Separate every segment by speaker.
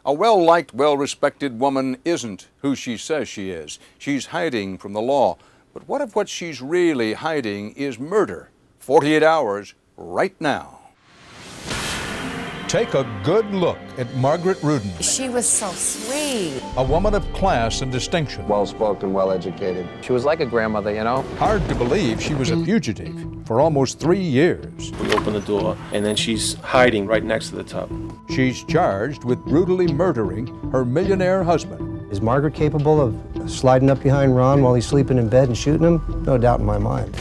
Speaker 1: A well-liked, well-respected woman isn't who she says she is. She's hiding from the law. But what if what she's really hiding is murder? 48 hours right now. Take a good look at Margaret Rudin.
Speaker 2: She was so sweet.
Speaker 1: A woman of class and distinction.
Speaker 3: Well-spoken, well-educated.
Speaker 4: She was like a grandmother, you know?
Speaker 1: Hard to believe she was a fugitive for almost 3 years.
Speaker 5: We open the door, and then she's hiding right next to the tub.
Speaker 1: She's charged with brutally murdering her millionaire husband.
Speaker 6: Is Margaret capable of sliding up behind Ron while he's sleeping in bed and shooting him? No doubt in my mind.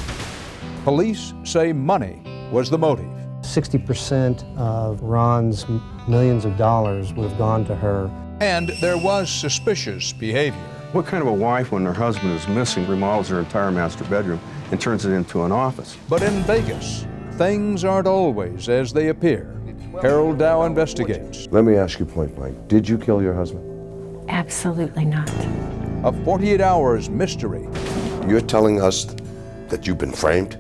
Speaker 1: Police say money was the motive.
Speaker 6: 60% of Ron's millions of dollars would have gone to her.
Speaker 1: And there was suspicious behavior.
Speaker 3: What kind of a wife, when her husband is missing, remodels her entire master bedroom and turns it into an office?
Speaker 1: But in Vegas, things aren't always as they appear. Harold Dow investigates.
Speaker 7: Let me ask you point blank, did you kill your husband?
Speaker 2: Absolutely not.
Speaker 1: A 48 hours mystery.
Speaker 7: You're telling us that you've been framed?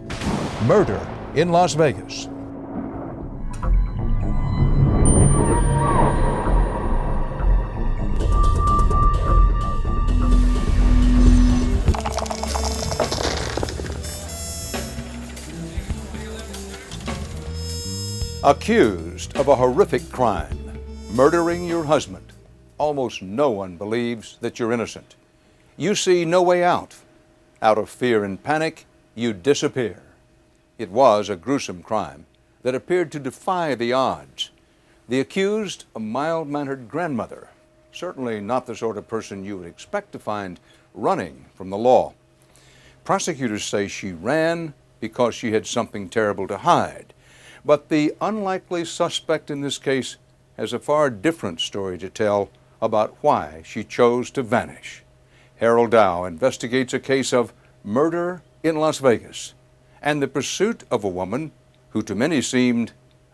Speaker 1: Murder in Las Vegas. Accused of a horrific crime, murdering your husband. Almost no one believes that you're innocent. You see no way out. Out of fear and panic, you disappear. It was a gruesome crime that appeared to defy the odds. The accused, a mild-mannered grandmother, certainly not the sort of person you would expect to find running from the law. Prosecutors say she ran because she had something terrible to hide. But the unlikely suspect in this case has a far different story to tell about why she chose to vanish. Harold Dow investigates a case of murder in Las Vegas and the pursuit of a woman who to many seemed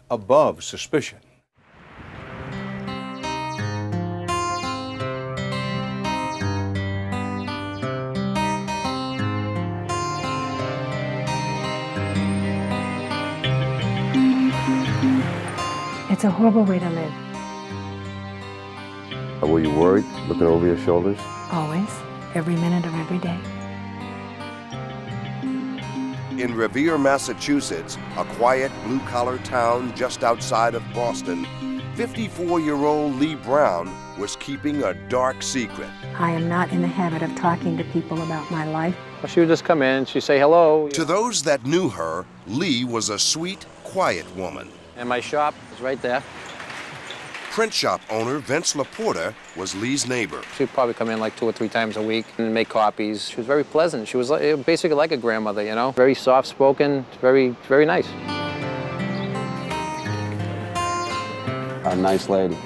Speaker 1: above suspicion.
Speaker 2: It's a horrible way to live.
Speaker 7: Were you worried, looking over your shoulders?
Speaker 2: Always. Every minute of every day.
Speaker 8: In Revere, Massachusetts, a quiet blue-collar town just outside of Boston, 54-year-old Lee Brown was keeping a dark secret.
Speaker 2: I am not in the habit of talking to people about my life.
Speaker 4: She would just come in, she'd say hello.
Speaker 8: To those that knew her, Lee was a sweet, quiet woman.
Speaker 4: And my shop is right there.
Speaker 8: Print shop owner Vince Laporta was Lee's neighbor.
Speaker 4: She'd probably come in like 2 or 3 times a week and make copies. She was very pleasant. She was basically like a grandmother, you know? Very soft-spoken, very, very nice.
Speaker 3: A nice lady.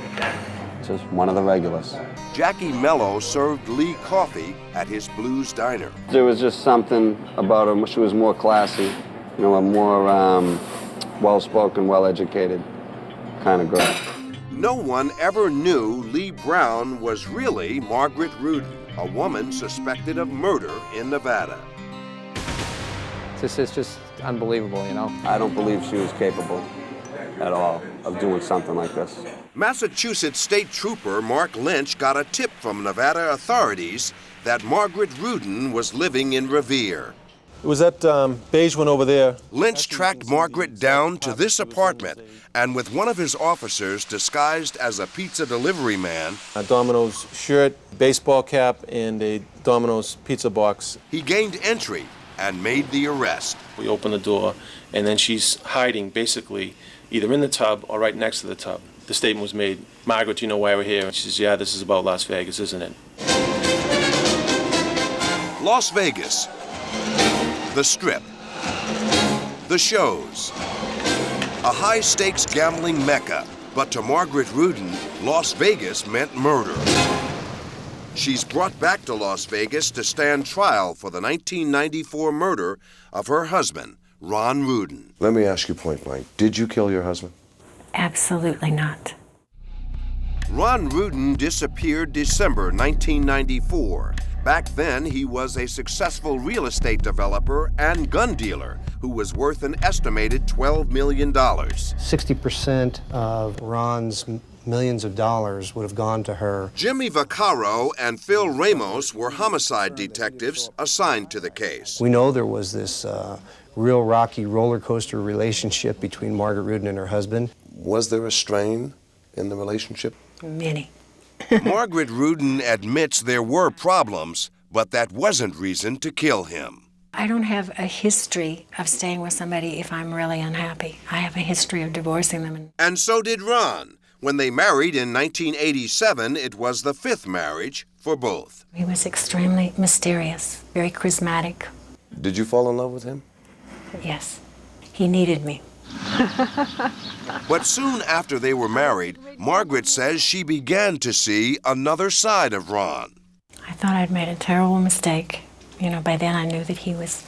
Speaker 3: Just one of the regulars.
Speaker 8: Jackie Mello served Lee coffee at his Blues Diner.
Speaker 3: There was just something about her. She was more classy, you know, a more well-spoken, well-educated kind of girl.
Speaker 8: No one ever knew Lee Brown was really Margaret Rudin, a woman suspected of murder in Nevada.
Speaker 4: It's just unbelievable, you know?
Speaker 3: I don't believe she was capable at all of doing something like this.
Speaker 8: Massachusetts State Trooper Mark Lynch got a tip from Nevada authorities that Margaret Rudin was living in Revere.
Speaker 9: It was that beige one over there.
Speaker 8: Lynch tracked Margaret down to this apartment, and with one of his officers disguised as a pizza delivery man,
Speaker 9: A Domino's shirt, baseball cap, and a Domino's pizza box.
Speaker 8: he gained entry and made the arrest.
Speaker 5: We open the door, and then she's hiding basically either in the tub or right next to the tub. The statement was made, "Margaret, do you know why we're here?" And she says, "Yeah, this is about Las Vegas, isn't it?"
Speaker 8: Las Vegas. The Strip. The shows. A high-stakes gambling mecca, but to Margaret Rudin, Las Vegas meant murder. She's brought back to Las Vegas to stand trial for the 1994 murder of her husband, Ron Rudin.
Speaker 7: Let me ask you point blank, did you kill your husband?
Speaker 2: Absolutely not.
Speaker 8: Ron Rudin disappeared December 1994. Back then, he was a successful real estate developer and gun dealer who was worth an estimated $12 million.
Speaker 6: 60% of Ron's millions of dollars would have gone to her.
Speaker 8: Jimmy Vaccaro and Phil Ramos were homicide detectives assigned to the case.
Speaker 6: We know there was this real rocky roller coaster relationship between Margaret Rudin and her husband.
Speaker 7: Was there a strain in the relationship?
Speaker 2: Many.
Speaker 8: Margaret Rudin admits there were problems, but that wasn't reason to kill him.
Speaker 2: I don't have a history of staying with somebody if I'm really unhappy. I have a history of divorcing them.
Speaker 8: And so did Ron. When they married in 1987, it was the fifth marriage for both.
Speaker 2: He was extremely mysterious, very charismatic.
Speaker 7: Did you fall in love with him?
Speaker 2: Yes, he needed me.
Speaker 8: But soon after they were married, Margaret says she began to see another side of Ron.
Speaker 2: I thought I'd made a terrible mistake. You know, by then I knew that he was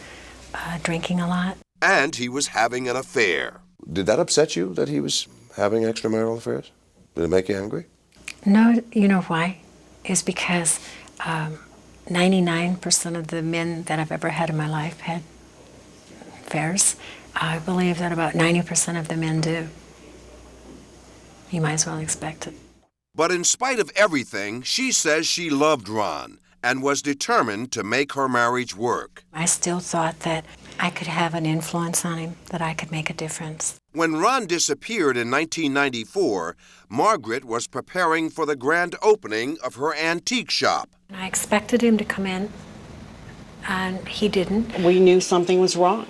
Speaker 2: drinking a lot.
Speaker 8: And he was having an affair.
Speaker 7: Did that upset you, that he was having extramarital affairs? Did it make you angry?
Speaker 2: No, you know why? It's because 99% of the men that I've ever had in my life had affairs. I believe that about 90% of the men do. You might as well expect it.
Speaker 8: But in spite of everything, she says she loved Ron and was determined to make her marriage work.
Speaker 2: I still thought that I could have an influence on him, that I could make a difference.
Speaker 8: When Ron disappeared in 1994, Margaret was preparing for the grand opening of her antique shop.
Speaker 2: I expected him to come in, and he didn't.
Speaker 10: We knew something was wrong.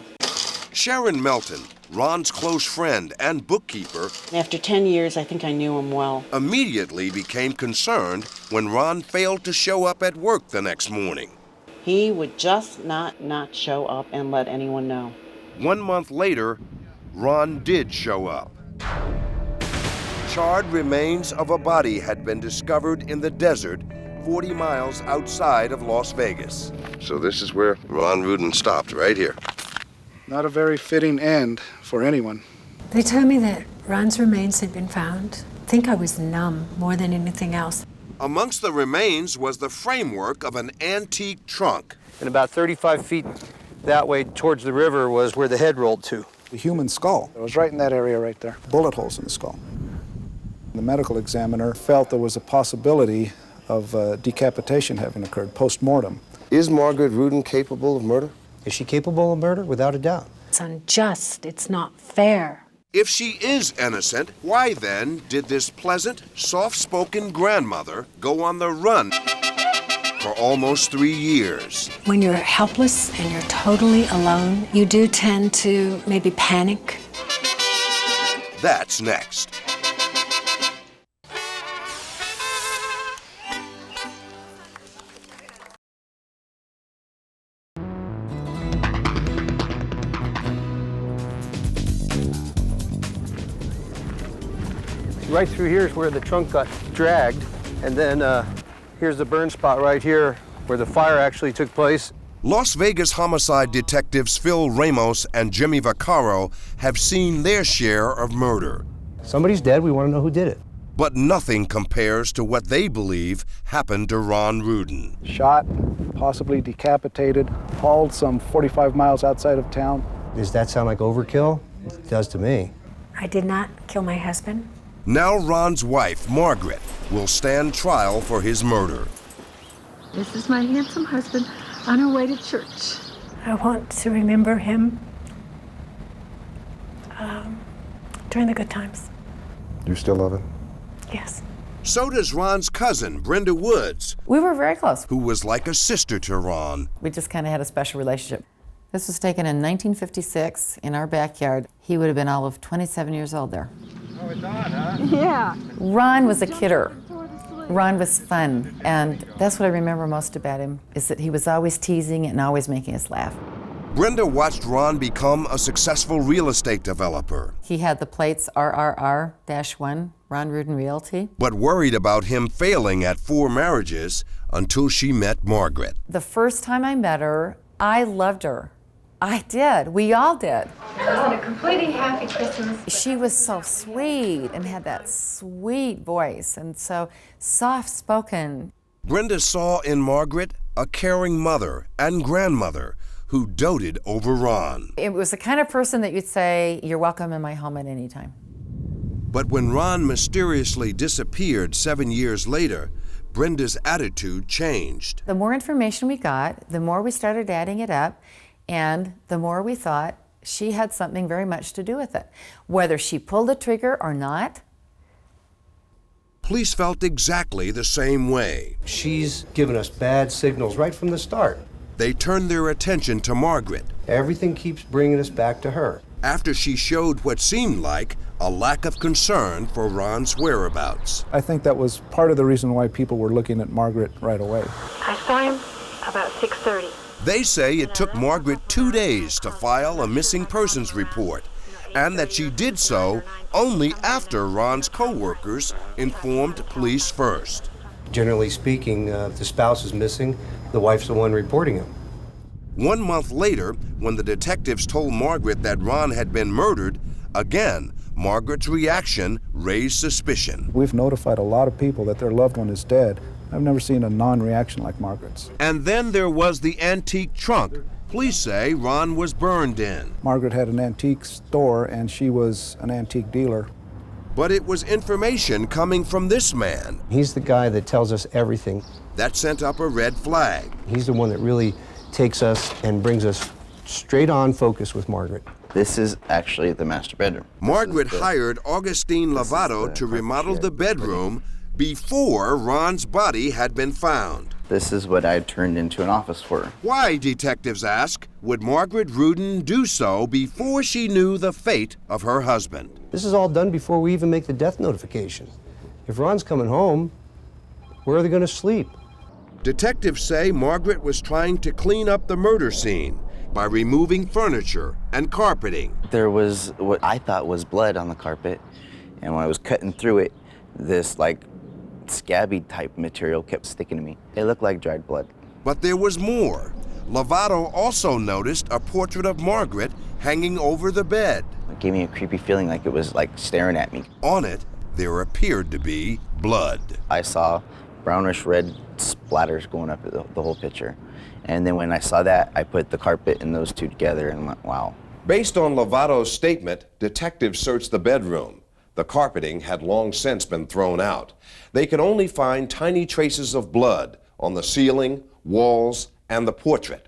Speaker 8: Sharon Melton, Ron's close friend and bookkeeper,
Speaker 10: After 10 years, I think I knew him well.
Speaker 8: immediately became concerned when Ron failed to show up at work the next morning.
Speaker 10: He would just not show up and let anyone know.
Speaker 8: 1 month later, Ron did show up. Charred remains of a body had been discovered in the desert 40 miles outside of Las Vegas.
Speaker 7: So this is where Ron Rudin stopped, right here.
Speaker 11: Not a very fitting end for anyone.
Speaker 2: They told me that Ron's remains had been found. I think I was numb more than anything else.
Speaker 8: Amongst the remains was the framework of an antique trunk.
Speaker 9: And about 35 feet that way towards the river was where the head rolled to.
Speaker 11: The human skull. It was right in that area right there. Bullet holes in the skull. The medical examiner felt there was a possibility of decapitation having occurred post-mortem.
Speaker 7: Is Margaret Rudin capable of murder?
Speaker 6: Is she capable of murder? Without a doubt.
Speaker 2: It's unjust. It's not fair.
Speaker 8: If she is innocent, why then did this pleasant, soft-spoken grandmother go on the run for almost 3 years?
Speaker 2: When you're helpless and you're totally alone, you do tend to maybe panic.
Speaker 8: That's next.
Speaker 9: Right through here is where the trunk got dragged, and then here's the burn spot right here where the fire actually took place.
Speaker 8: Las Vegas homicide detectives Phil Ramos and Jimmy Vaccaro have seen their share of murder.
Speaker 6: Somebody's dead. We want to know who did it.
Speaker 8: But nothing compares to what they believe happened to Ron Rudin.
Speaker 11: Shot, possibly decapitated, hauled some 45 miles outside of town.
Speaker 6: Does that sound like overkill? It does to me.
Speaker 2: I did not kill my husband.
Speaker 8: Now Ron's wife, Margaret, will stand trial for his murder.
Speaker 12: This is my handsome husband on our way to church.
Speaker 2: I want to remember him during the good times.
Speaker 7: You still love him?
Speaker 2: Yes.
Speaker 8: So does Ron's cousin, Brenda Woods,
Speaker 13: We were very close.
Speaker 8: who was like a sister to Ron.
Speaker 13: We just kind of had a special relationship. This was taken in 1956 in our backyard. He would have been all of 27 years old there.
Speaker 12: Oh, it's on, huh? Yeah.
Speaker 13: Ron was a kidder. Ron was fun, and that's what I remember most about him, is that he was always teasing and always making us laugh.
Speaker 8: Brenda watched Ron become a successful real estate developer,
Speaker 13: He had the plates RRR-1, Ron Rudin Realty.
Speaker 8: but worried about him failing at 4 marriages until she met Margaret.
Speaker 13: The first time I met her, I loved her. I did. We all did.
Speaker 12: It was a completely happy Christmas.
Speaker 13: She was so sweet and had that sweet voice and so soft-spoken.
Speaker 8: Brenda saw in Margaret a caring mother and grandmother who doted over Ron.
Speaker 13: It was the kind of person that you'd say, you're welcome in my home at any time.
Speaker 8: But when Ron mysteriously disappeared 7 years later, Brenda's attitude changed.
Speaker 13: The more information we got, the more we started adding it up, and the more we thought she had something very much to do with it. Whether she pulled the trigger or not.
Speaker 8: Police felt exactly the same way.
Speaker 9: She's given us bad signals right from the start.
Speaker 8: They turned their attention to Margaret.
Speaker 9: Everything keeps bringing us back to her.
Speaker 8: After she showed what seemed like a lack of concern for Ron's whereabouts.
Speaker 11: I think that was part of the reason why people were looking at Margaret right away.
Speaker 12: I saw him about 6:30.
Speaker 8: They say it took Margaret 2 days to file a missing persons report, and that she did so only after Ron's co-workers informed police first.
Speaker 9: Generally speaking, if the spouse is missing, the wife's the one reporting him.
Speaker 8: 1 month later, when the detectives told Margaret that Ron had been murdered, again, Margaret's reaction raised suspicion.
Speaker 11: We've notified a lot of people that their loved one is dead. I've never seen a non-reaction like Margaret's.
Speaker 8: And then there was the antique trunk. Police say Ron was burned in.
Speaker 11: Margaret had an antique store and she was an antique dealer.
Speaker 8: But it was information coming from this man.
Speaker 9: He's the guy that tells us everything.
Speaker 8: That sent up a red flag.
Speaker 9: He's the one that really takes us and brings us straight on focus with Margaret.
Speaker 14: This is actually the master bedroom.
Speaker 8: Margaret hired Augustine Lovato to remodel the bedroom before Ron's body had been found.
Speaker 14: This is what I turned into an office for.
Speaker 8: Why, detectives ask, would Margaret Rudin do so before she knew the fate of her husband?
Speaker 9: This is all done before we even make the death notification. If Ron's coming home, where are they going to sleep?
Speaker 8: Detectives say Margaret was trying to clean up the murder scene by removing furniture and carpeting.
Speaker 14: There was what I thought was blood on the carpet, and when I was cutting through it, this like scabby type material kept sticking to me. It looked like dried blood.
Speaker 8: But there was more. Lovato also noticed a portrait of Margaret hanging over the bed.
Speaker 14: It gave me a creepy feeling, like it was like staring at me.
Speaker 8: On it, there appeared to be blood.
Speaker 14: I saw brownish red splatters going up the whole picture. And then when I saw that, I put the carpet and those two together and went, wow.
Speaker 15: Based on Lovato's statement, detectives searched the bedroom. The carpeting had long since been thrown out. They could only find tiny traces of blood on the ceiling, walls, and the portrait.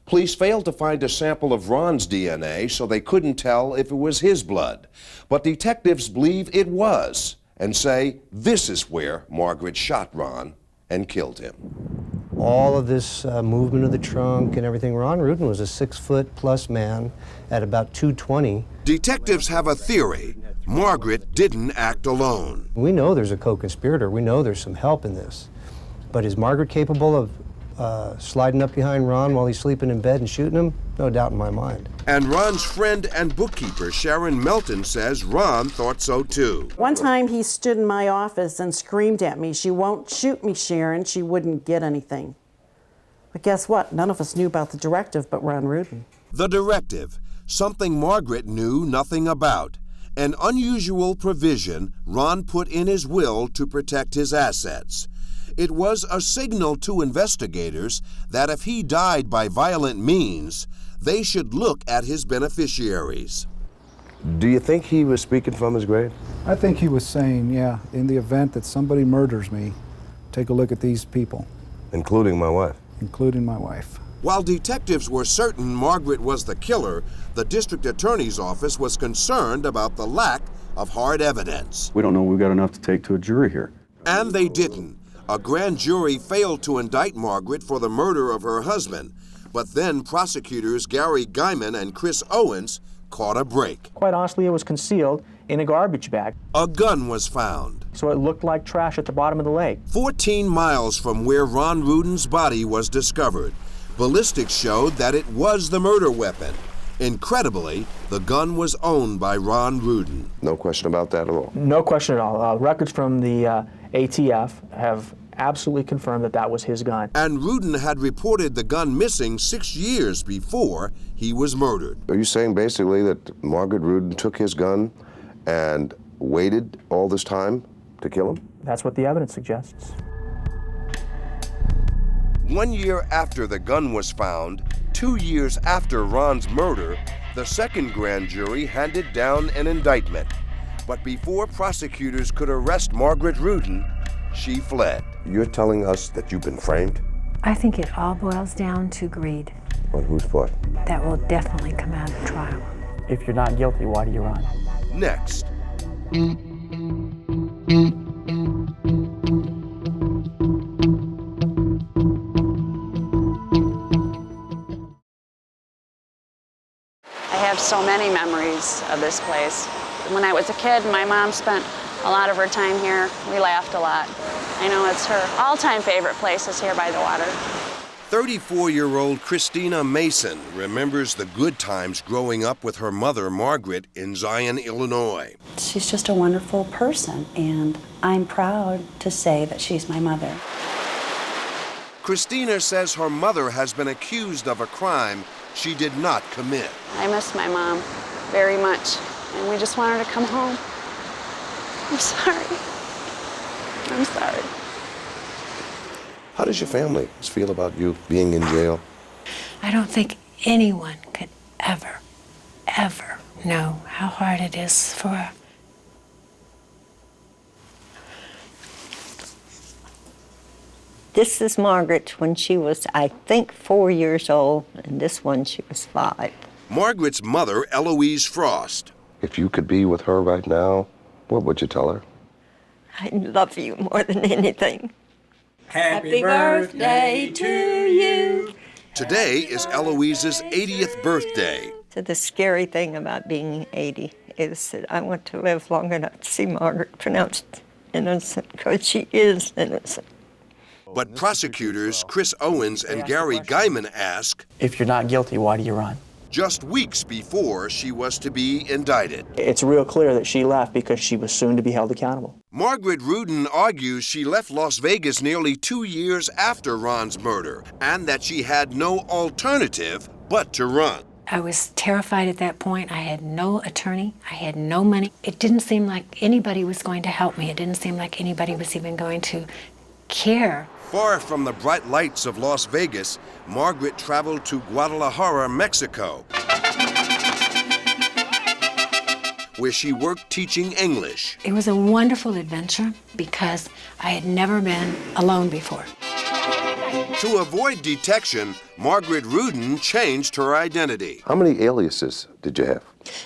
Speaker 15: Police failed to find a sample of Ron's DNA, so they couldn't tell if it was his blood. But detectives believe it was, and say this is where Margaret shot Ron and killed him.
Speaker 9: All of this movement of the trunk and everything, Ron Rudin was a 6-foot+ man at about 220.
Speaker 8: Detectives have a theory. Margaret didn't act alone.
Speaker 9: We know there's a co-conspirator. We know there's some help in this. But is Margaret capable of sliding up behind Ron while he's sleeping in bed and shooting him? No doubt in my mind.
Speaker 8: And Ron's friend and bookkeeper, Sharon Melton, says Ron thought so too.
Speaker 10: One time he stood in my office and screamed at me, "She won't shoot me, Sharon. She wouldn't get anything." But guess what? None of us knew about the directive but Ron Rudin.
Speaker 8: The directive, something Margaret knew nothing about. An unusual provision Ron put in his will to protect his assets. It was a signal to investigators that if he died by violent means, they should look at his beneficiaries.
Speaker 7: Do you think he was speaking from his grave?
Speaker 11: I think he was saying, yeah, in the event that somebody murders me, take a look at these people.
Speaker 7: Including my wife?
Speaker 11: Including my wife.
Speaker 8: While detectives were certain Margaret was the killer, the district attorney's office was concerned about the lack of hard evidence.
Speaker 16: We don't know we've got enough to take to a jury here.
Speaker 8: And they didn't. A grand jury failed to indict Margaret for the murder of her husband, but then prosecutors Gary Guyman and Chris Owens caught a break.
Speaker 17: Quite honestly, it was concealed in a garbage bag.
Speaker 8: A gun was found.
Speaker 17: So it looked like trash at the bottom of the lake.
Speaker 8: 14 miles from where Ron Rudin's body was discovered. Ballistics showed that it was the murder weapon. Incredibly, the gun was owned by Ron Rudin.
Speaker 7: No question about that at all?
Speaker 17: No question at all. Records from the ATF have absolutely confirmed that that was his gun.
Speaker 8: And Rudin had reported the gun missing 6 years before he was murdered.
Speaker 7: Are you saying basically that Margaret Rudin took his gun and waited all this time to kill him?
Speaker 17: That's what the evidence suggests.
Speaker 8: 1 year after the gun was found, 2 years after Ron's murder, the second grand jury handed down an indictment. But before prosecutors could arrest Margaret Rudin, she fled.
Speaker 7: You're telling us that you've been framed?
Speaker 2: I think it all boils down to greed.
Speaker 7: On whose part?
Speaker 2: That will definitely come out at trial.
Speaker 17: If you're not guilty, why do you run?
Speaker 8: Next.
Speaker 18: I have so many memories of this place. When I was a kid, my mom spent a lot of her time here. We laughed a lot. I know it's her all-time favorite place is here by the water.
Speaker 8: 34-year-old Christina Mason remembers the good times growing up with her mother, Margaret, in Zion, Illinois.
Speaker 19: She's just a wonderful person, and I'm proud to say that she's my mother.
Speaker 8: Christina says her mother has been accused of a crime she did not commit.
Speaker 18: I miss my mom very much, and we just want her to come home. I'm sorry. I'm sorry.
Speaker 7: How does your family feel about you being in jail?
Speaker 2: I don't think anyone could ever know how hard it is for her.
Speaker 20: This is Margaret when she was, I think, 4 years old, and this one she was 5.
Speaker 8: Margaret's mother, Eloise Frost.
Speaker 7: If you could be with her right now, what would you tell her?
Speaker 20: I love you more than anything.
Speaker 21: Happy birthday to you.
Speaker 8: Today is Eloise's 80th birthday.
Speaker 20: So the scary thing about being 80 is that I want to live long enough to see Margaret pronounced innocent, because she is innocent.
Speaker 8: But prosecutors Chris Owens and Gary Guyman ask,
Speaker 17: If you're not guilty, why do you run?
Speaker 8: just weeks before she was to be indicted.
Speaker 17: It's real clear that she left because she was soon to be held accountable.
Speaker 8: Margaret Rudin argues she left Las Vegas nearly 2 years after Ron's murder, and that she had no alternative but to run.
Speaker 2: I was terrified at that point. I had no attorney. I had no money. It didn't seem like anybody was going to help me. It didn't seem like anybody was even going to care.
Speaker 8: Far from the bright lights of Las Vegas, Margaret traveled to Guadalajara, Mexico, where she worked teaching English.
Speaker 2: It was a wonderful adventure because I had never been alone before.
Speaker 8: To avoid detection, Margaret Rudin changed her identity.
Speaker 7: How many aliases did you have?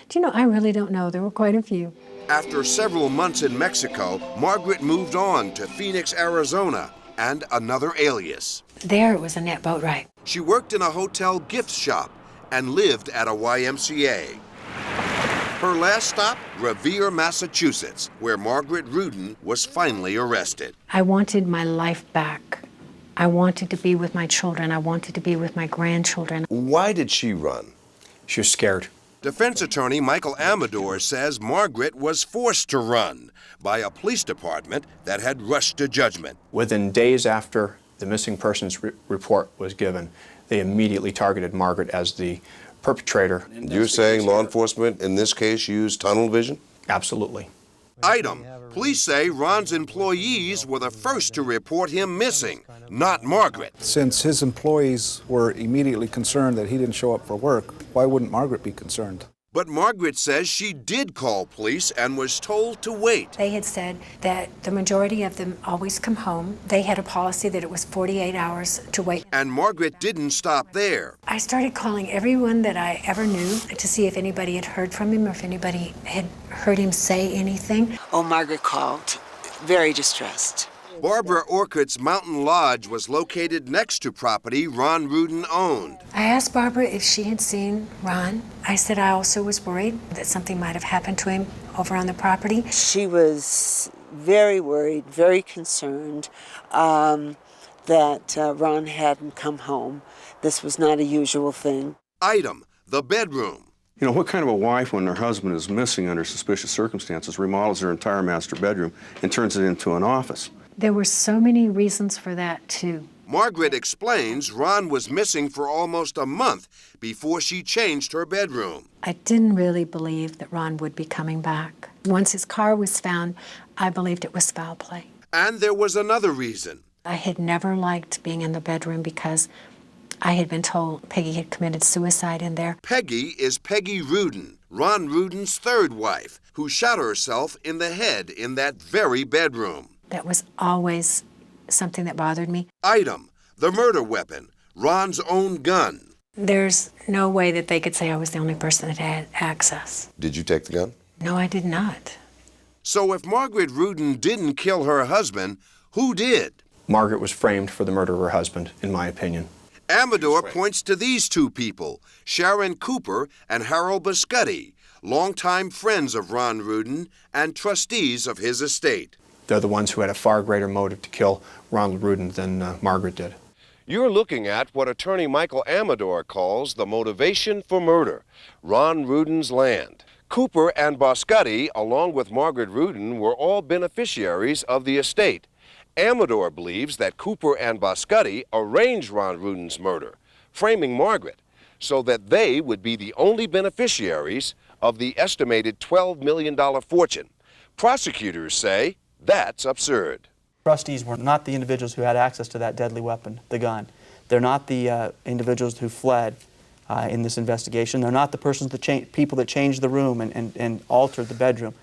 Speaker 2: Do you know, I really don't know. There were quite a few.
Speaker 8: After several months in Mexico, Margaret moved on to Phoenix, Arizona, and another alias.
Speaker 2: There it was a net boat ride.
Speaker 8: She worked in a hotel gift shop and lived at a YMCA. Her last stop, Revere, Massachusetts, where Margaret Rudin was finally arrested.
Speaker 2: I wanted my life back. I wanted to be with my children. I wanted to be with my grandchildren.
Speaker 7: Why did she run?
Speaker 22: She was scared.
Speaker 8: Defense attorney Michael Amador says Margaret was forced to run by a police department that had rushed to judgment.
Speaker 22: Within days after the missing persons report was given, they immediately targeted Margaret as the perpetrator.
Speaker 7: You're saying law enforcement in this case used tunnel vision?
Speaker 22: Absolutely.
Speaker 8: Item: police say Ron's employees were the first to report him missing, not Margaret.
Speaker 11: Since his employees were immediately concerned that he didn't show up for work, why wouldn't Margaret be concerned?
Speaker 8: But Margaret says she did call police and was told to wait.
Speaker 2: They had said that the majority of them always come home. They had a policy that it was 48 hours to wait.
Speaker 8: And Margaret didn't stop there.
Speaker 2: I started calling everyone that I ever knew to see if anybody had heard from him or if anybody had heard him say anything.
Speaker 23: Oh, Margaret called, very distressed.
Speaker 8: Barbara Orcutt's Mountain Lodge was located next to property Ron Rudin owned.
Speaker 2: I asked Barbara if she had seen Ron. I said I also was worried that something might have happened to him over on the property.
Speaker 23: She was very worried, very concerned that Ron hadn't come home. This was not a usual thing.
Speaker 8: Item: the bedroom.
Speaker 16: You know, what kind of a wife, when her husband is missing under suspicious circumstances, remodels her entire master bedroom and turns it into an office?
Speaker 2: There were so many reasons for that, too.
Speaker 8: Margaret explains Ron was missing for almost a month before she changed her bedroom.
Speaker 2: I didn't really believe that Ron would be coming back. Once his car was found, I believed it was foul play.
Speaker 8: And there was another reason.
Speaker 2: I had never liked being in the bedroom because I had been told Peggy had committed suicide in there.
Speaker 8: Peggy is Peggy Rudin, Ron Rudin's third wife, who shot herself in the head in that very bedroom.
Speaker 2: That was always something that bothered me.
Speaker 8: Item, the murder weapon, Ron's own gun.
Speaker 2: There's no way that they could say I was the only person that had access.
Speaker 7: Did you take the gun?
Speaker 2: No, I did not.
Speaker 8: So if Margaret Rudin didn't kill her husband, who did?
Speaker 22: Margaret was framed for the murder of her husband, in my opinion.
Speaker 8: Amador points to these two people, Sharon Cooper and Harold Biscotti, longtime friends of Ron Rudin and trustees of his estate.
Speaker 22: They're the ones who had a far greater motive to kill Ronald Rudin than Margaret did.
Speaker 15: You're looking at what attorney Michael Amador calls the motivation for murder, Ron Rudin's land. Cooper and Biscotti, along with Margaret Rudin, were all beneficiaries of the estate. Amador believes that Cooper and Biscotti arranged Ron Rudin's murder, framing Margaret, so that they would be the only beneficiaries of the estimated $12 million fortune. Prosecutors say that's absurd.
Speaker 1: Trustees were not the individuals who had access to that deadly weapon, the gun. They're not the individuals who fled in this investigation. They're not the people that changed the room and altered the bedroom.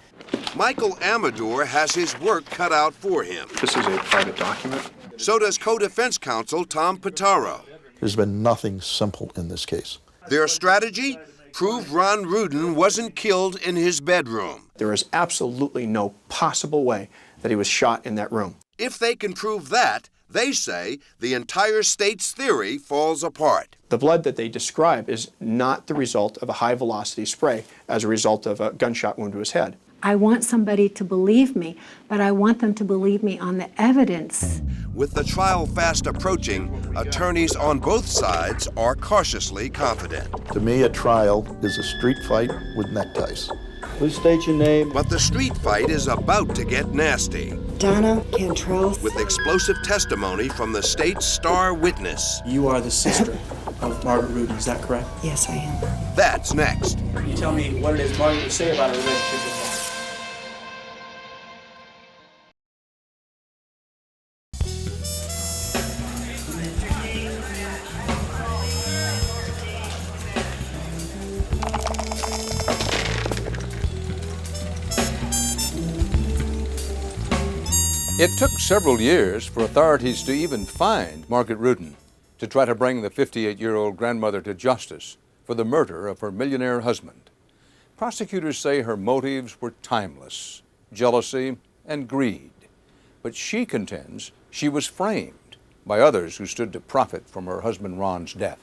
Speaker 8: Michael Amador has his work cut out for him.
Speaker 22: This is a private document.
Speaker 8: So does co-defense counsel Tom Pitaro.
Speaker 3: There's been nothing simple in this case.
Speaker 8: Their strategy? Prove Ron Rudin wasn't killed in his bedroom.
Speaker 22: There is absolutely no possible way that he was shot in that room.
Speaker 8: If they can prove that, they say the entire state's theory falls apart.
Speaker 22: The blood that they describe is not the result of a high-velocity spray as a result of a gunshot wound to his head.
Speaker 4: I want somebody to believe me, but I want them to believe me on the evidence.
Speaker 8: With the trial fast approaching, attorneys on both sides are cautiously confident.
Speaker 3: To me, a trial is a street fight with neckties.
Speaker 24: Please state your name.
Speaker 8: But the street fight is about to get nasty.
Speaker 23: Donna Cantrell.
Speaker 8: With explosive testimony from the state's star witness.
Speaker 1: You are the sister of Margaret Rudin, is that correct?
Speaker 23: Yes, I am.
Speaker 8: That's next.
Speaker 1: Can you tell me what it is Margaret would say about her relationship with Ron?
Speaker 25: It took several years for authorities to even find Margaret Rudin to try to bring the 58-year-old grandmother to justice for the murder of her millionaire husband. Prosecutors say her motives were timeless, jealousy and greed. But she contends she was framed by others who stood to profit from her husband Ron's death.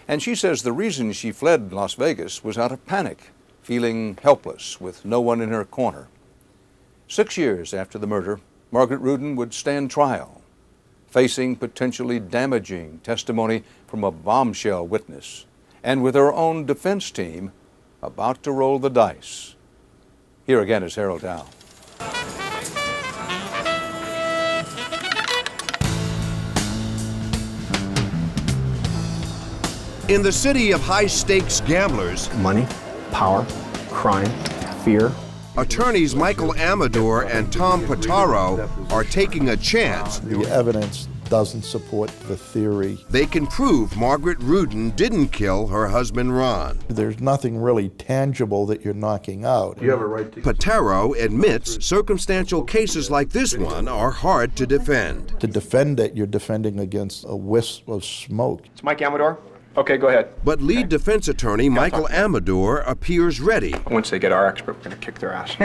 Speaker 25: And she says the reason she fled Las Vegas was out of panic, feeling helpless with no one in her corner. 6 years after the murder, Margaret Rudin would stand trial, facing potentially damaging testimony from a bombshell witness, and with her own defense team about to roll the dice. Here again is Harold Dow.
Speaker 8: In the city of high-stakes gamblers,
Speaker 22: money, power, crime, fear.
Speaker 8: Attorneys Michael Amador and Tom Pitaro are taking a chance.
Speaker 3: The evidence doesn't support the theory.
Speaker 8: They can prove Margaret Rudin didn't kill her husband Ron.
Speaker 3: There's nothing really tangible that you're knocking out.
Speaker 8: You have a right to. Pitaro admits circumstantial cases like this one are hard to defend.
Speaker 3: To defend it, you're defending against a wisp of smoke.
Speaker 22: It's Mike Amador. Okay, go ahead.
Speaker 8: But lead defense attorney Michael Amador appears ready.
Speaker 22: Once they get our expert, we're going to kick their ass.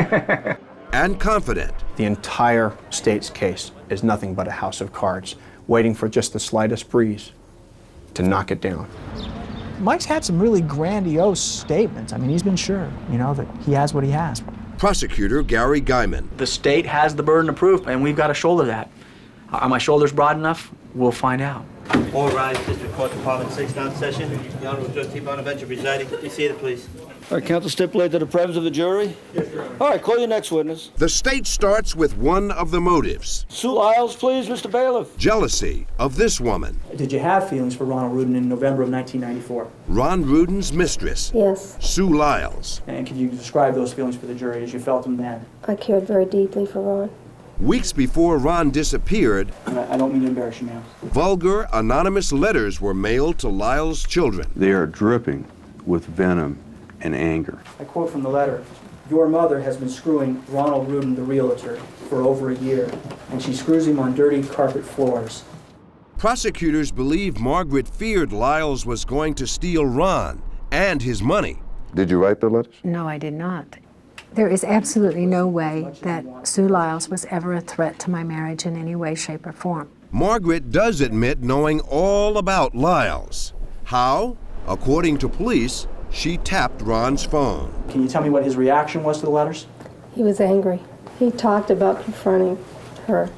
Speaker 8: And confident.
Speaker 22: The entire state's case is nothing but a house of cards, waiting for just the slightest breeze to knock it down.
Speaker 17: Mike's had some really grandiose statements. I mean, he's been sure, that he has what he has.
Speaker 8: Prosecutor Gary Guyman.
Speaker 1: The state has the burden of proof, and we've got to shoulder that. Are my shoulders broad enough? We'll find out.
Speaker 26: All rise, District Court Department 6 down session. The Honorable Trustee Bonaventure presiding. Be seated, please.
Speaker 24: All right, counsel, stipulate to the presence of the jury.
Speaker 26: Yes, Your Honor.
Speaker 24: All right, call your next witness.
Speaker 8: The state starts with one of the motives.
Speaker 24: Sue Lyles, please, Mr. Bailiff.
Speaker 8: Jealousy of this woman.
Speaker 1: Did you have feelings for Ronald Rudin in November of 1994?
Speaker 8: Ron Rudin's mistress.
Speaker 27: Yes.
Speaker 8: Sue Lyles.
Speaker 1: And can you describe those feelings for the jury as you felt them then?
Speaker 27: I cared very deeply for Ron.
Speaker 8: Weeks before Ron disappeared,
Speaker 1: I don't mean to embarrass you, ma'am.
Speaker 8: Vulgar, anonymous letters were mailed to Lyle's children.
Speaker 28: They are dripping with venom
Speaker 16: and anger.
Speaker 17: I quote from the letter, "Your mother has been screwing Ronald Rudin, the realtor, for over a year, and she screws him on dirty carpet floors."
Speaker 8: Prosecutors believe Margaret feared Lyles was going to steal Ron and his money.
Speaker 7: Did you write the letters?
Speaker 2: No, I did not.
Speaker 4: There is absolutely no way that Sue Lyles was ever a threat to my marriage in any way, shape, or form.
Speaker 8: Margaret does admit knowing all about Lyles. How? According to police, she tapped Ron's phone.
Speaker 17: Can you tell me what his reaction was to the letters?
Speaker 27: He was angry. He talked about confronting her.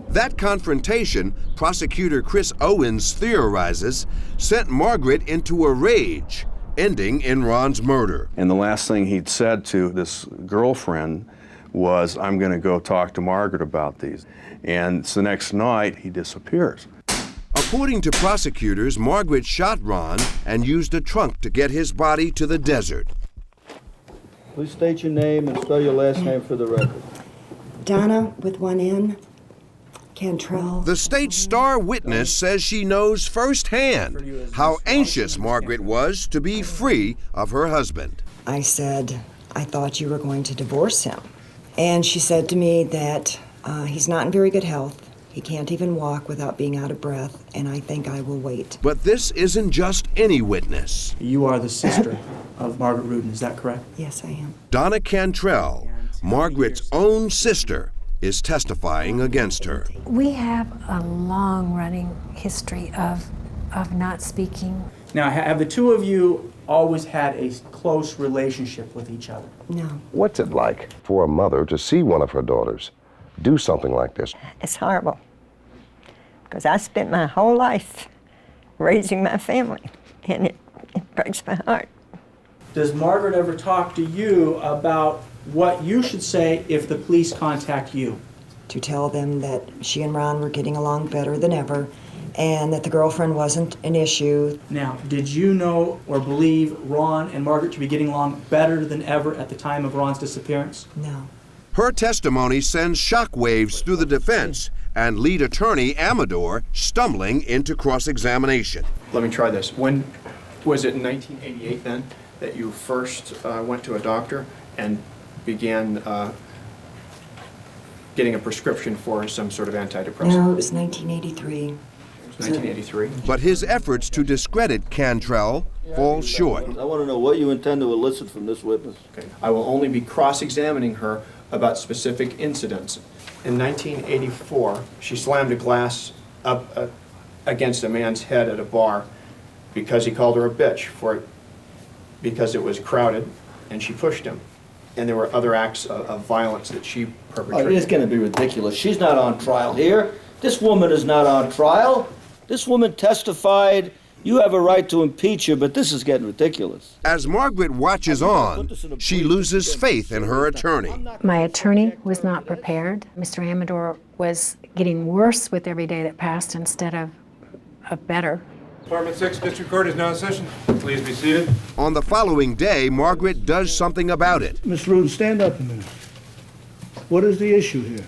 Speaker 8: That confrontation, prosecutor Chris Owens theorizes, sent Margaret into a rage, ending in Ron's murder.
Speaker 16: And the last thing he'd said to this girlfriend was, "I'm going to go talk to Margaret about these." And so the next night, he disappears.
Speaker 8: According to prosecutors, Margaret shot Ron and used a trunk to get his body to the desert.
Speaker 24: Please state your name and spell your last name for the record.
Speaker 19: Donna with one N. Cantrell.
Speaker 8: The state's star witness says she knows firsthand how anxious Margaret was to be free of her husband.
Speaker 19: I said, "I thought you were going to divorce him." And she said to me that he's not in very good health. He can't even walk without being out of breath, and I think I will wait.
Speaker 8: But this isn't just any witness.
Speaker 17: You are the sister of Margaret Rudin, is that correct?
Speaker 19: Yes, I am.
Speaker 8: Donna Cantrell, Margaret's own sister, is testifying against her.
Speaker 2: We have a long-running history of not speaking.
Speaker 17: Now, have the two of you always had a close relationship with each other?
Speaker 19: No.
Speaker 7: What's it like for a mother to see one of her daughters do something like this?
Speaker 20: It's horrible, because I spent my whole life raising my family, and it breaks my heart.
Speaker 17: Does Margaret ever talk to you about what you should say if the police contact you?
Speaker 19: To tell them that she and Ron were getting along better than ever, and that the girlfriend wasn't an issue.
Speaker 17: Now, did you know or believe Ron and Margaret to be getting along better than ever at the time of Ron's disappearance?
Speaker 19: No.
Speaker 8: Her testimony sends shockwaves through the defense and lead attorney Amador stumbling into cross-examination.
Speaker 22: Let me try this. When was it, in 1988 then, that you first went to a doctor and began getting a prescription for some sort of antidepressant?
Speaker 19: No, it was 1983.
Speaker 22: 1983.
Speaker 8: But his efforts to discredit Cantrell fall short.
Speaker 24: I want to know what you intend to elicit from this witness.
Speaker 22: Okay. I will only be cross-examining her about specific incidents. In 1984, she slammed a glass up against a man's head at a bar because he called her a bitch because it was crowded, and she pushed him. And there were other acts of violence that she perpetrated.
Speaker 24: It's going to be ridiculous. She's not on trial here. This woman is not on trial. This woman testified. You have a right to impeach her, but this is getting ridiculous.
Speaker 8: As Margaret watches on, she loses faith in her attorney.
Speaker 4: My attorney was not prepared. Mr. Amador was getting worse with every day that passed instead of better.
Speaker 5: Department 6, District Court is now in session. Please be seated.
Speaker 8: On the following day, Margaret does something about it.
Speaker 24: Miss Rudin, stand up a minute. What is the issue here?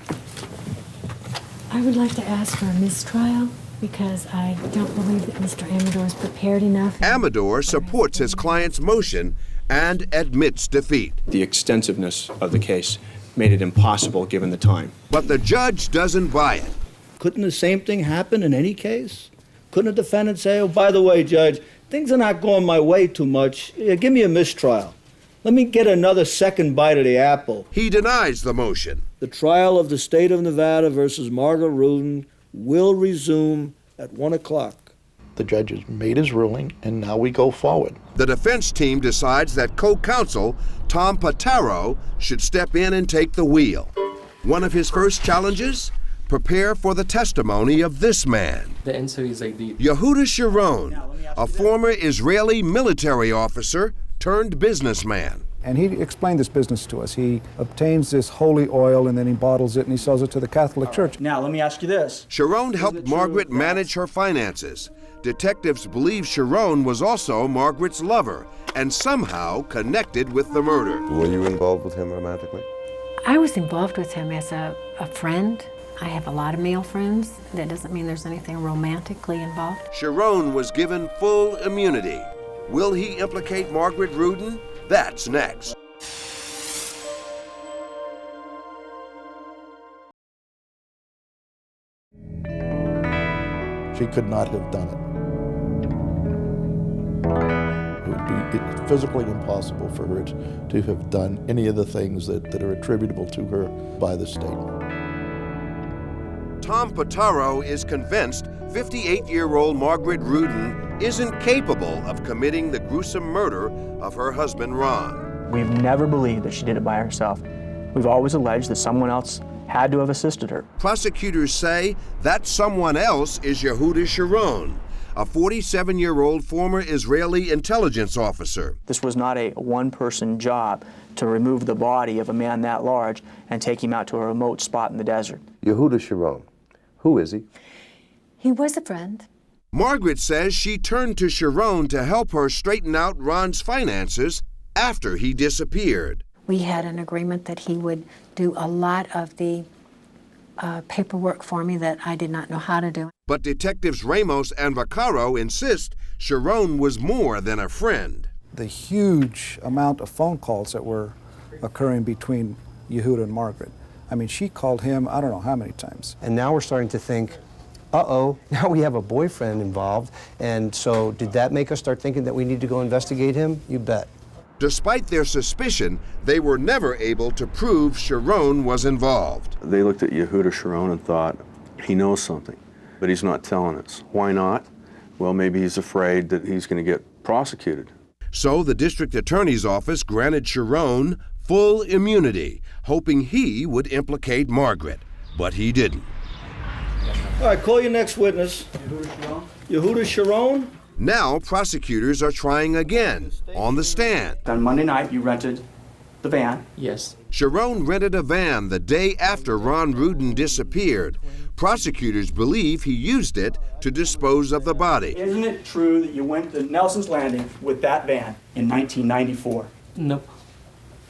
Speaker 4: I would like to ask for a mistrial because I don't believe that Mr. Amador is prepared enough.
Speaker 8: Amador supports his client's motion and admits defeat.
Speaker 22: The extensiveness of the case made it impossible given the time.
Speaker 8: But the judge doesn't buy it.
Speaker 24: Couldn't the same thing happen in any case? Couldn't a defendant say, "Oh, by the way, Judge, things are not going my way too much. Give me a mistrial. Let me get another second bite of the apple."
Speaker 8: He denies the motion.
Speaker 24: The trial of the state of Nevada versus Margaret Rudin will resume at 1 o'clock.
Speaker 3: The judge has made his ruling, and now we go forward.
Speaker 8: The defense team decides that co-counsel Tom Pataro should step in and take the wheel. One of his first challenges? Prepare for the testimony of this man.
Speaker 6: The answer is like the
Speaker 8: Yehuda Sharon, a former Israeli military officer turned businessman.
Speaker 11: And he explained this business to us. He obtains this holy oil and then he bottles it and he sells it to the Catholic Church.
Speaker 17: Now, let me ask you this.
Speaker 8: Sharon helped Margaret manage her finances. Detectives believe Sharon was also Margaret's lover and somehow connected with the murder.
Speaker 7: Were you involved with him romantically?
Speaker 2: I was involved with him as a friend. I have a lot of male friends. That doesn't mean there's anything romantically involved.
Speaker 8: Sharon was given full immunity. Will he implicate Margaret Rudin? That's next.
Speaker 3: She could not have done it. It would be physically impossible for her to have done any of the things that are attributable to her by the state.
Speaker 8: Tom Potaro is convinced 58-year-old Margaret Rudin isn't capable of committing the gruesome murder of her husband, Ron.
Speaker 17: We've never believed that she did it by herself. We've always alleged that someone else had to have assisted her.
Speaker 8: Prosecutors say that someone else is Yehuda Sharon, a 47-year-old former Israeli intelligence officer.
Speaker 17: This was not a one-person job to remove the body of a man that large and take him out to a remote spot in the desert.
Speaker 7: Yehuda Sharon, who is he?
Speaker 2: He was a friend.
Speaker 8: Margaret says she turned to Sharon to help her straighten out Ron's finances after he disappeared.
Speaker 2: We had an agreement that he would do a lot of the paperwork for me that I did not know how to do.
Speaker 8: But detectives Ramos and Vaccaro insist Sharon was more than a friend.
Speaker 11: The huge amount of phone calls that were occurring between Yehuda and Margaret. I mean, she called him, I don't know how many times.
Speaker 6: And now we're starting to think, uh-oh, now we have a boyfriend involved. And so did that make us start thinking that we need to go investigate him? You bet.
Speaker 8: Despite their suspicion, they were never able to prove Sharon was involved.
Speaker 16: They looked at Yehuda Sharon and thought, he knows something, but he's not telling us. Why not? Well, maybe he's afraid that he's going to get prosecuted.
Speaker 8: So the district attorney's office granted Sharon full immunity, hoping he would implicate Margaret, but he didn't.
Speaker 24: All right, call your next witness. Yehuda Sharon.
Speaker 8: Now prosecutors are trying again on the stand.
Speaker 17: On Monday night, you rented the van. Yes.
Speaker 8: Sharon rented a van the day after Ron Rudin disappeared. Prosecutors believe he used it to dispose of the body.
Speaker 17: Isn't it true that you went to Nelson's Landing with that van in 1994?
Speaker 9: Nope.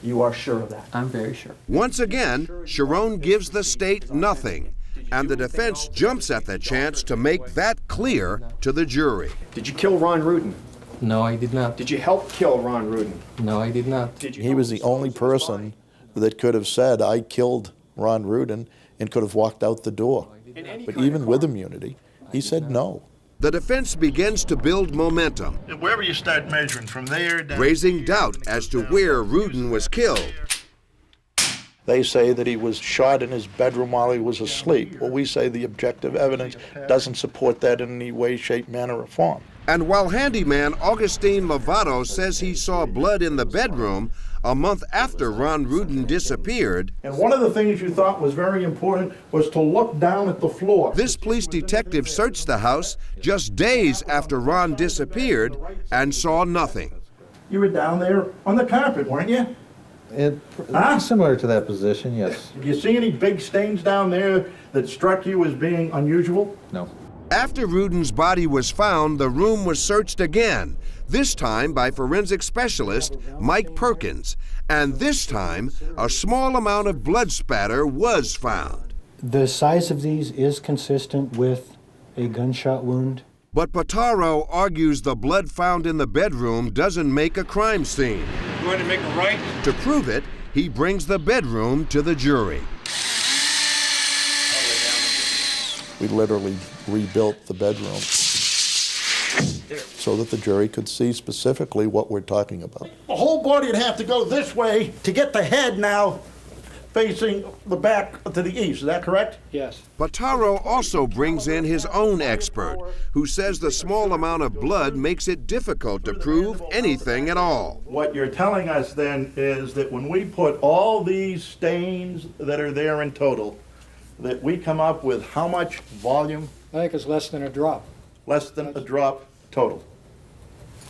Speaker 17: You are sure of that?
Speaker 9: I'm very sure.
Speaker 8: Once again, Sharon gives the state nothing, and the defense jumps at the chance to make that clear to the jury.
Speaker 22: Did you kill Ron Rudin?
Speaker 9: No, I did not.
Speaker 22: Did you help kill Ron Rudin?
Speaker 9: No, I did not.
Speaker 3: He was the only person that could have said, I killed Ron Rudin, and could have walked out the door. But even with immunity, he said no.
Speaker 8: The defense begins to build momentum,
Speaker 10: Wherever you start measuring, from there down,
Speaker 8: raising doubt as to where Rudin was killed.
Speaker 3: They say that he was shot in his bedroom while he was asleep. Well, we say the objective evidence doesn't support that in any way, shape, manner, or form.
Speaker 8: And while handyman Augustine Lovato says he saw blood in the bedroom a month after Ron Rudin disappeared,
Speaker 10: and one of the things you thought was very important was to look down at the floor.
Speaker 8: This police detective searched the house just days after Ron disappeared and saw nothing.
Speaker 10: You were down there on the carpet, weren't you?
Speaker 12: Similar to that position, yes.
Speaker 10: Did you see any big stains down there that struck you as being unusual?
Speaker 12: No.
Speaker 8: After Rudin's body was found, the room was searched again, this time by forensic specialist Mike Perkins, and this time a small amount of blood spatter was found.
Speaker 12: The size of these is consistent with a gunshot wound.
Speaker 8: But Potaro argues the blood found in the bedroom doesn't make a crime scene.
Speaker 5: You going to make a right?
Speaker 8: To prove it, he brings the bedroom to the jury.
Speaker 3: We literally rebuilt the bedroom so that the jury could see specifically what we're talking about.
Speaker 10: The whole body would have to go this way to get the head now facing the back to the east. Is that correct?
Speaker 12: Yes.
Speaker 8: Potaro also brings in his own expert, who says the small amount of blood makes it difficult to prove anything at all.
Speaker 10: What you're telling us then is that when we put all these stains that are there in total, that we come up with how much volume?
Speaker 12: I think it's less than a drop.
Speaker 10: Less than a drop total.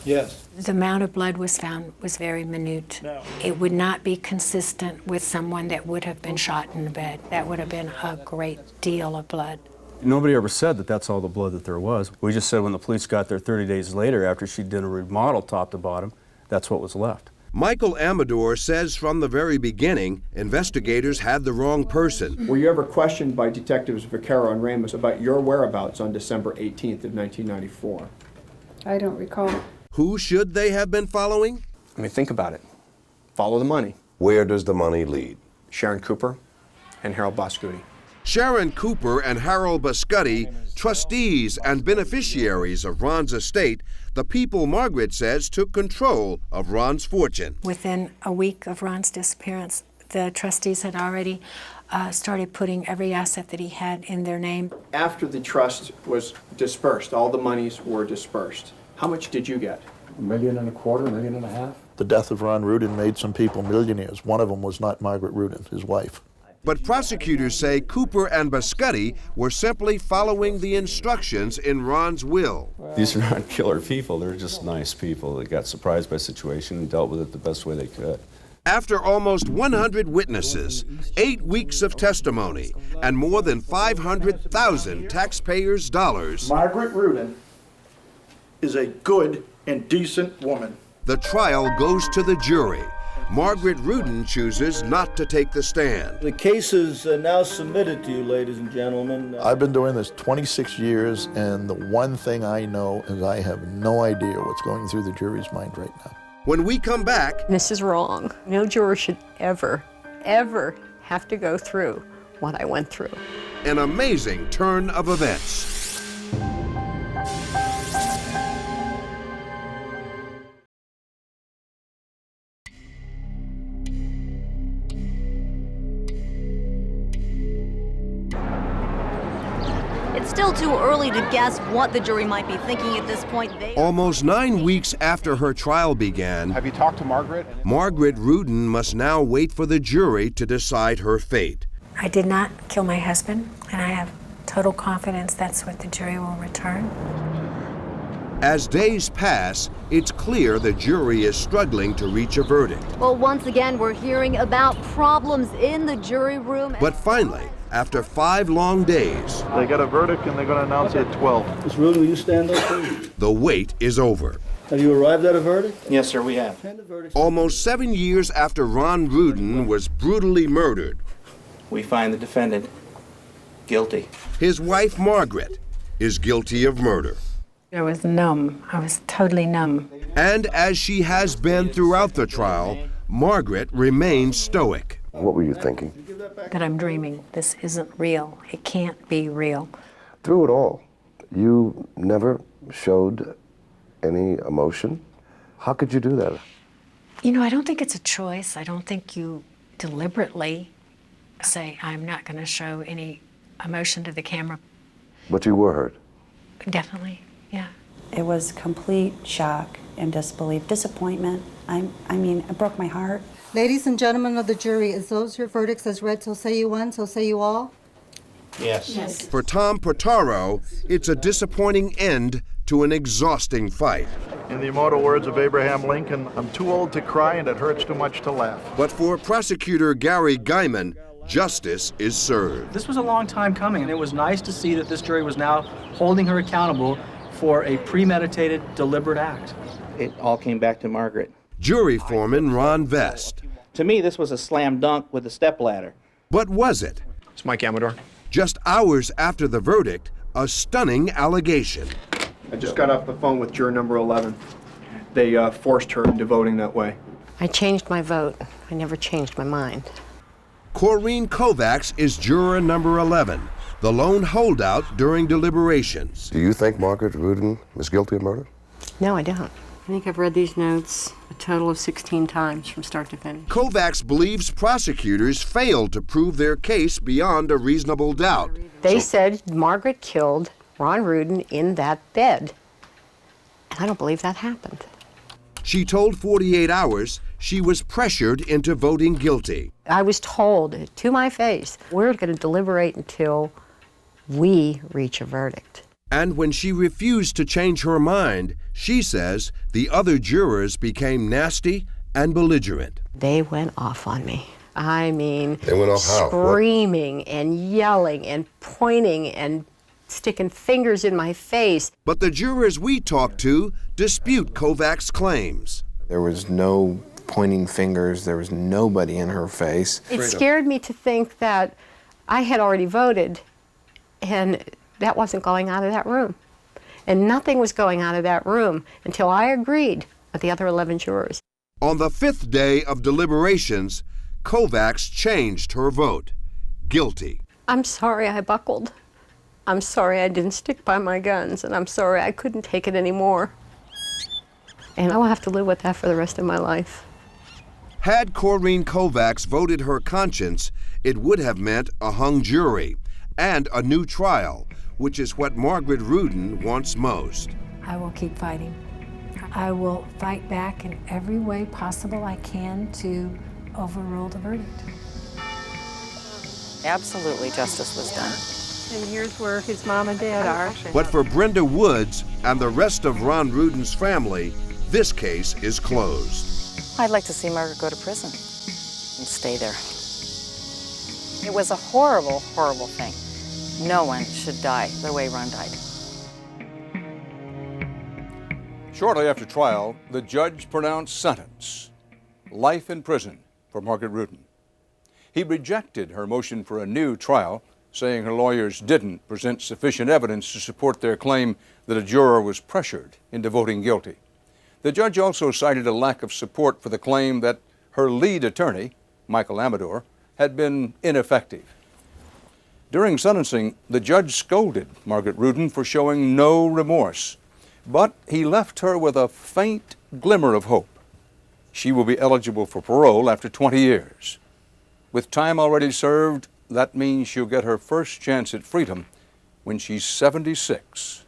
Speaker 12: Yes.
Speaker 2: The amount of blood was found was very minute.
Speaker 10: No.
Speaker 2: It would not be consistent with someone that would have been shot in the bed. That would have been a great deal of blood.
Speaker 13: Nobody ever said that that's all the blood that there was. We just said when the police got there 30 days later after she did a remodel top to bottom, that's what was left.
Speaker 8: Michael Amador says from the very beginning, investigators had the wrong person.
Speaker 22: Were you ever questioned by Detectives Vaccaro and Ramos about your whereabouts on December 18th of 1994?
Speaker 27: I don't recall.
Speaker 8: Who should they have been following?
Speaker 13: I mean, think about it.
Speaker 22: Follow the money.
Speaker 7: Where does the money lead?
Speaker 22: Sharon Cooper and Harold Boscuti.
Speaker 8: Sharon Cooper and Harold Boscuti, trustees and beneficiaries of Ron's estate, the people Margaret says took control of Ron's fortune.
Speaker 2: Within a week of Ron's disappearance, the trustees had already started putting every asset that he had in their name.
Speaker 22: After the trust was dispersed, all the monies were dispersed. How much did you get?
Speaker 11: $1.25 million, $1.5 million.
Speaker 3: The death of Ron Rudin made some people millionaires. One of them was not Margaret Rudin, his wife.
Speaker 8: But prosecutors say Cooper and Boscuti were simply following the instructions in Ron's will.
Speaker 13: These are not killer people. They're just nice people that got surprised by the situation and dealt with it the best way they could.
Speaker 8: After almost 100 witnesses, 8 weeks of testimony, and more than 500,000 taxpayers' dollars,
Speaker 10: Margaret Rudin is a good and decent woman.
Speaker 8: the trial goes to the jury. Margaret Rudin chooses not to take the stand.
Speaker 24: The case is now submitted to you, ladies and gentlemen.
Speaker 3: I've been doing this 26 years, and the one thing I know is I have no idea what's going through the jury's mind right now.
Speaker 8: When we come back,
Speaker 14: this is wrong. No juror should ever, ever have to go through what I went through.
Speaker 8: an amazing turn of events.
Speaker 15: It's still too early to guess what the jury might be thinking at this point.
Speaker 8: Almost 9 weeks after her trial began,
Speaker 11: Have you talked to Margaret?
Speaker 8: Margaret Rudin must now wait for the jury to decide her fate.
Speaker 2: I did not kill my husband, and I have total confidence that's what the jury will return.
Speaker 8: As days pass, it's clear the jury is struggling to reach a verdict.
Speaker 15: Well, once again, we're hearing about problems in the jury room.
Speaker 8: But finally, after 5 long days,
Speaker 10: They got a verdict and they're going to announce it at 12.
Speaker 24: Ms. Rudin, will you stand up, please?
Speaker 8: the wait is over.
Speaker 24: Have you arrived at a verdict?
Speaker 22: Yes, sir, we have.
Speaker 8: Almost 7 years after Ron Rudin was brutally murdered,
Speaker 22: We find the defendant guilty.
Speaker 8: his wife Margaret is guilty of murder.
Speaker 4: I was numb. I was totally numb.
Speaker 8: And as she has been throughout the trial, Margaret remains stoic.
Speaker 7: What were you thinking?
Speaker 4: That I'm dreaming. This isn't real. It can't be real.
Speaker 7: Through it all, you never showed any emotion? How could you do that?
Speaker 4: You know, I don't think it's a choice. I don't think you deliberately say, I'm not going to show any emotion to the camera.
Speaker 7: But you were hurt.
Speaker 4: Definitely, yeah.
Speaker 18: It was complete shock and disbelief, disappointment. I mean, it broke my heart.
Speaker 21: Ladies and gentlemen of the jury, is those your verdicts as read? So say you one, so say you all?
Speaker 22: Yes.
Speaker 8: For Tom Portaro, it's a disappointing end to an exhausting fight.
Speaker 10: In the immortal words of Abraham Lincoln, I'm too old to cry and it hurts too much to laugh.
Speaker 8: But for prosecutor Gary Guyman, justice is served.
Speaker 17: This was a long time coming, and it was nice to see that this jury was now holding her accountable for a premeditated, deliberate act.
Speaker 23: It all came back to Margaret.
Speaker 8: Jury foreman Ron Vest.
Speaker 23: To me, this was a slam dunk with a stepladder.
Speaker 8: But was it?
Speaker 22: It's Mike Amador.
Speaker 8: Just hours after the verdict, a stunning allegation.
Speaker 22: I just got off the phone with juror number 11. They forced her into voting that way.
Speaker 14: I changed my vote. I never changed my mind.
Speaker 8: Corrine Kovacs is juror number 11, the lone holdout during deliberations.
Speaker 7: Do you think Margaret Rudin was guilty of murder?
Speaker 14: No, I don't. I think I've read these notes a total of 16 times from start to finish.
Speaker 8: Kovacs believes prosecutors failed to prove their case beyond a reasonable doubt.
Speaker 14: They said Margaret killed Ron Rudin in that bed. And I don't believe that happened.
Speaker 8: She told 48 Hours she was pressured into voting guilty.
Speaker 14: I was told to my face, we're going to deliberate until we reach a verdict.
Speaker 8: And when she refused to change her mind, she says the other jurors became nasty and belligerent.
Speaker 14: They went off on me. I mean,
Speaker 7: They went off how?
Speaker 14: screaming and yelling and pointing and sticking fingers in my face.
Speaker 8: But the jurors we talked to dispute Kovacs' claims.
Speaker 9: There was no pointing fingers. There was nobody in her face.
Speaker 14: It scared me to think that I had already voted and that wasn't going out of that room. And nothing was going out of that room until I agreed with the other 11 jurors.
Speaker 8: On the 5th day of deliberations, Kovacs changed her vote. Guilty.
Speaker 14: I'm sorry I buckled. I'm sorry I didn't stick by my guns, and I'm sorry I couldn't take it anymore. And I will have to live with that for the rest of my life.
Speaker 8: Had Corrine Kovacs voted her conscience, it would have meant a hung jury and a new trial, which is what Margaret Rudin wants most.
Speaker 2: I will keep fighting. I will fight back in every way possible I can to overrule the verdict.
Speaker 1: Absolutely, justice was done.
Speaker 14: And here's where his mom and dad are.
Speaker 8: But for Brenda Woods and the rest of Ron Rudin's family, this case is closed.
Speaker 1: I'd like to see Margaret go to prison and stay there. It was a horrible, horrible thing. No one should die the way Ron died.
Speaker 6: Shortly after trial, the judge pronounced sentence: life in prison for Margaret Rudin. He rejected her motion for a new trial, saying her lawyers didn't present sufficient evidence to support their claim that a juror was pressured into voting guilty. The judge also cited a lack of support for the claim that her lead attorney, Michael Amador, had been ineffective. During sentencing, the judge scolded Margaret Rudin for showing no remorse, but he left her with a faint glimmer of hope. She will be eligible for parole after 20 years. With time already served, that means she'll get her first chance at freedom when she's 76.